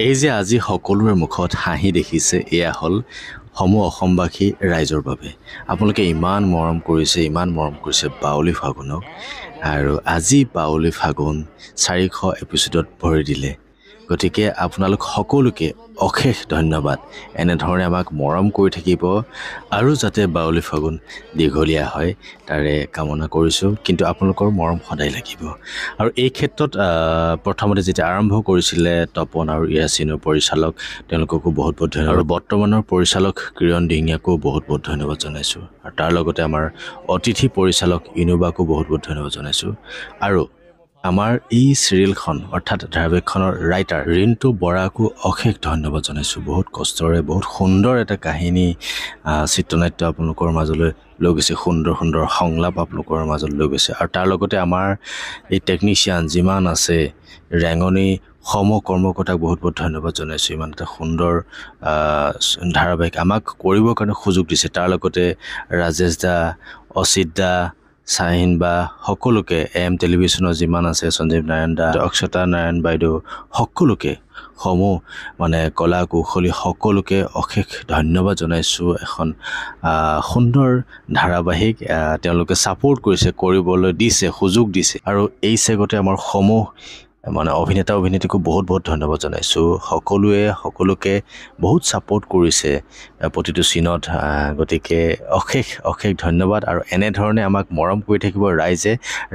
এই যে আজি সকলোৰে মুখত হাঁহি দেখিছে এয়া হ'ল সমূহ অসমবাসী ৰাইজৰ বাবে আপোনালোকে ইমান মৰম কৰিছে বাউলী ফাগুনক আৰু আজি বাউলী ফাগুন 400 এপিসোডত ভৰি দিলে গতিকে আপোনালোক সকলোকে অশেষ ধন্যবাদ এনেধৰণে আমাক মৰম কৰি থাকিব আৰু যাতে বাউলী ফাগুন দীঘলীয়া হয় তাৰে কামনা কৰিছোঁ কিন্তু আপোনালোকৰ মৰম সদায় লাগিব আৰু এই ক্ষেত্ৰত প্ৰথমতে যেতিয়া আৰম্ভ কৰিছিলে তপন আৰু ইয়াছিনৰ পৰিচালক তেওঁলোককো বহুত বহুত ধন্যবাদ আৰু বৰ্তমানৰ পৰিচালক কিৰণ দিহিঙীয়াকো বহুত বহুত ধন্যবাদ জনাইছোঁ আৰু তাৰ লগতে আমাৰ অতিথি পৰিচালক ইনুবাকো বহুত বহুত ধন্যবাদ জনাইছোঁ আৰু আমাৰ এই সিৰিয়েলখন অৰ্থাৎ ধাৰাবাহিকখনৰ ৰাইটাৰ ৰিণ্টু বৰাকো অশেষ ধন্যবাদ জনাইছোঁ বহুত কষ্টৰে বহুত সুন্দৰ এটা কাহিনী চিত্ৰনাট্য আপোনালোকৰ মাজলৈ লৈ গৈছে সুন্দৰ সংলাপ আপোনালোকৰ মাজলৈ লৈ গৈছে আৰু তাৰ লগতে আমাৰ এই টেকনিচিয়ান যিমান আছে ৰেঙনি কৰ্মকৰ্তাক বহুত বহুত ধন্যবাদ জনাইছোঁ ইমান এটা সুন্দৰ ধাৰাবাহিক আমাক কৰিবৰ কাৰণে সুযোগ দিছে তাৰ লগতে ৰাজেশ দা অচিত দা চাহিন বা সকলোকে এম টেলিভিছনৰ যিমান আছে সঞ্জীৱ নাৰায়ণ দা অক্ষতা নাৰায়ণ বাইদেউ সকলোকে সমূহ মানে কলা কৌশলী সকলোকে অশেষ ধন্যবাদ জনাইছোঁ এখন সুন্দৰ ধাৰাবাহিক তেওঁলোকে ছাপোৰ্ট কৰিছে কৰিবলৈ দিছে সুযোগ দিছে আৰু এই চেগতে আমাৰ সমূহ মানে অভিনেতা অভিনেত্ৰীকো বহুত বহুত ধন্যবাদ জনাইছোঁ সকলোকে বহুত ছাপোৰ্ট কৰিছে প্ৰতিটো চিনত গতিকে অশেষ ধন্যবাদ আৰু এনেধৰণে আমাক মৰম কৰি থাকিব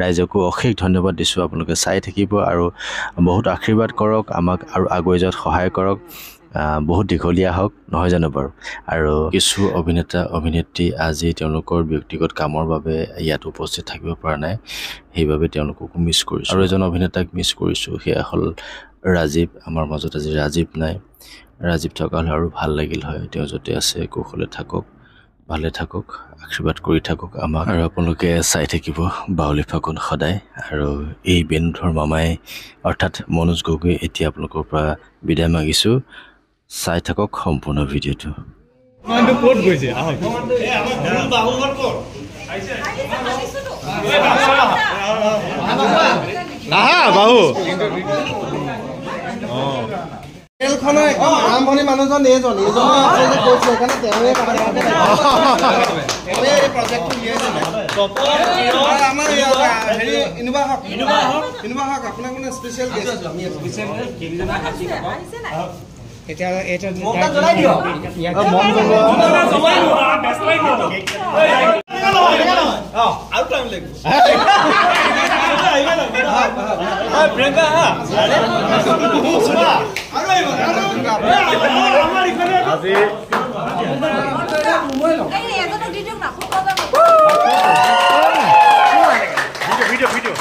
ৰাইজকো অশেষ ধন্যবাদ দিছোঁ আপোনালোকে চাই থাকিব আৰু বহুত আশীৰ্বাদ কৰক আমাক আৰু আগুৱাই যোৱাত সহায় কৰক বহুত দীঘলীয়া হওক নহয় জানো বাৰু আৰু কিছু অভিনেতা অভিনেত্ৰী আজি তেওঁলোকৰ ব্যক্তিগত কামৰ বাবে ইয়াত উপস্থিত থাকিব পৰা নাই সেইবাবে তেওঁলোককো মিছ কৰিছোঁ আৰু এজন অভিনেতাক মিছ কৰিছোঁ সেয়া হ'ল ৰাজীৱ আমাৰ মাজত আজি ৰাজীৱ নাই ৰাজীৱ থকা হ'লে আৰু ভাল লাগিল হয় তেওঁ য'তে আছে কৌশলে থাকক ভালে থাকক আশীৰ্বাদ কৰি থাকক আমাক আৰু আপোনালোকে চাই থাকিব বাউলী ফাগুন সদায় আৰু এই বেনুধৰ মামাই অৰ্থাৎ মনোজ গগৈ এতিয়া আপোনালোকৰ পৰা বিদায় মাগিছোঁ চাই থাকক সম্পূৰ্ণ ভিডিঅ'টো ক'ত গৈছে বাহু আৰম্ভণি মানুহজন এইজন কৈছে সেইকাৰণে তেওঁৱে আমাৰ হেৰি ইনোভা হক আপোনাক মানে স্পেচিয়েল এতিয়া এটা জনাই দিয়ক আৰু টাইম লাগিব প্ৰিয়ংকা ভিডিঅ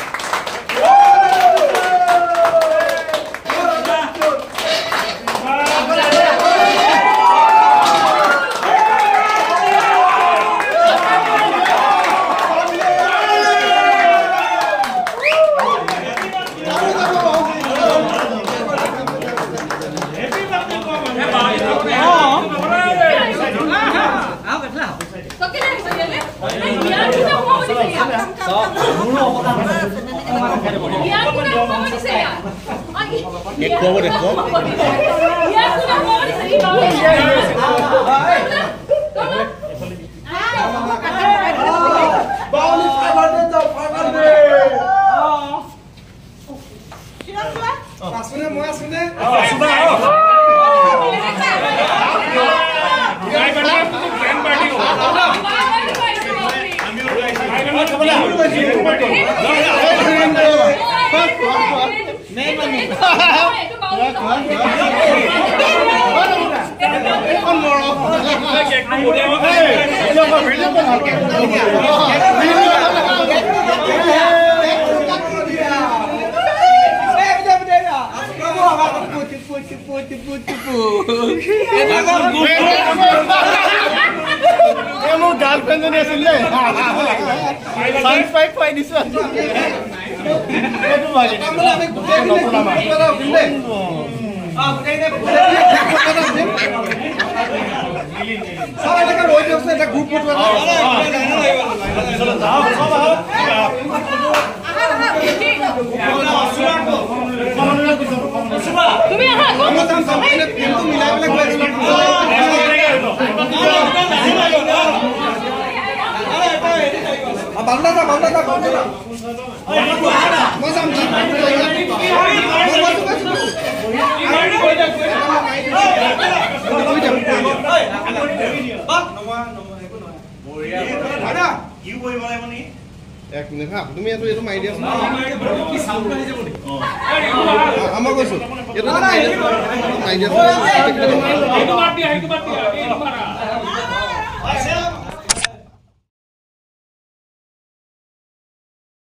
গাৰ্লফ্ৰেণ্ড জনী আছিল গ্ৰুপ এক মিনিট হা তুমি এইটো মাৰি দিয়া আমাক কৈছো এইটো মাৰি দিয়া